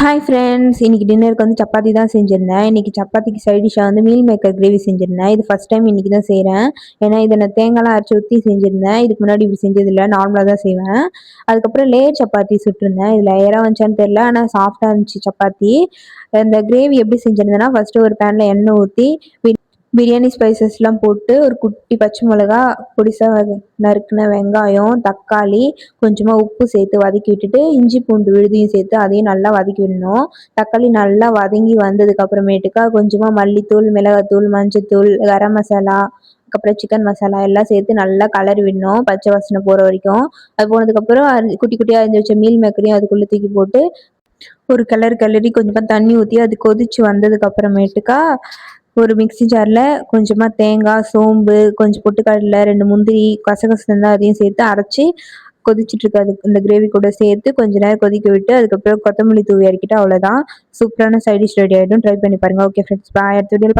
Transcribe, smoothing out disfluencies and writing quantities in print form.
Hi friends, இன்னைக்கு டின்னருக்கு வந்து சப்பாத்தி தான் செஞ்சுருந்தேன். இன்னைக்கு சப்பாத்திக்கு சைட் டிஷ்ஷாக வந்து மீல் மேக்கர் கிரேவி செஞ்சுருந்தேன். இது ஃபஸ்ட் டைம் இன்னைக்கு தான் செய்கிறேன். ஏன்னா இதை நான் தேங்காய்லாம் அரைச்சி ஊற்றி செஞ்சுருந்தேன். இதுக்கு முன்னாடி இப்படி செஞ்சதில்லை, நார்மலாக தான் செய்வேன். அதுக்கப்புறம் லேயர் சப்பாத்தி சுட்டிருந்தேன். இது லேயராக வந்துச்சான்னு தெரில, ஆனால் சாஃப்டாக இருந்துச்சு சப்பாத்தி. இந்த கிரேவி எப்படி செஞ்சுருந்தேன்னா, ஃபஸ்ட்டு ஒரு பேனில் எண்ணெய் ஊற்றி பிரியாணி ஸ்பைசஸ்லாம் போட்டு ஒரு குட்டி பச்சை மிளகா, பொடிசாக நறுக்கின வெங்காயம், தக்காளி, கொஞ்சமாக உப்பு சேர்த்து வதக்கி விட்டுட்டு இஞ்சி பூண்டு விழுதையும் சேர்த்து அதையும் நல்லா வதக்கி விடணும். தக்காளி நல்லா வதங்கி வந்ததுக்கு அப்புறமேட்டுக்கா கொஞ்சமாக மல்லித்தூள், மிளகாத்தூள், மஞ்சத்தூள், கரம் மசாலா, அதுக்கப்புறம் சிக்கன் மசாலா எல்லாம் சேர்த்து நல்லா கலரி விடணும், பச்சை வாசனை போகிற வரைக்கும். அது போனதுக்கப்புறம் குட்டி குட்டியாக அரிஞ்சு வச்ச மீல் மேக்கரையும் அதுக்குள்ளே தூக்கி போட்டு ஒரு கிளறி கொஞ்சமாக தண்ணி ஊற்றி அது கொதிச்சு வந்ததுக்கு அப்புறமேட்டுக்கா ஒரு மிக்ஸி ஜாரில் கொஞ்சமாக தேங்காய், சோம்பு, கொஞ்சம் பொட்டுக்கடலை, 2 முந்திரி, கசகசா இருந்தால் அதையும் சேர்த்து அரைச்சி கொதிச்சுட்டு இருக்க அது இந்த கிரேவி கூட சேர்த்து கொஞ்ச நேரம் கொதிக்க விட்டு அதுக்கப்புறம் கொத்தமல்லி தூவி இறக்கிட்டு அவ்வளோதான். சூப்பரான சைட் டிஷ் ரெடி ஆகிடும். ட்ரை பண்ணி பாருங்கள். ஓகே ஃப்ரெண்ட்ஸ், பாய். அடுத்த வீடியோவில்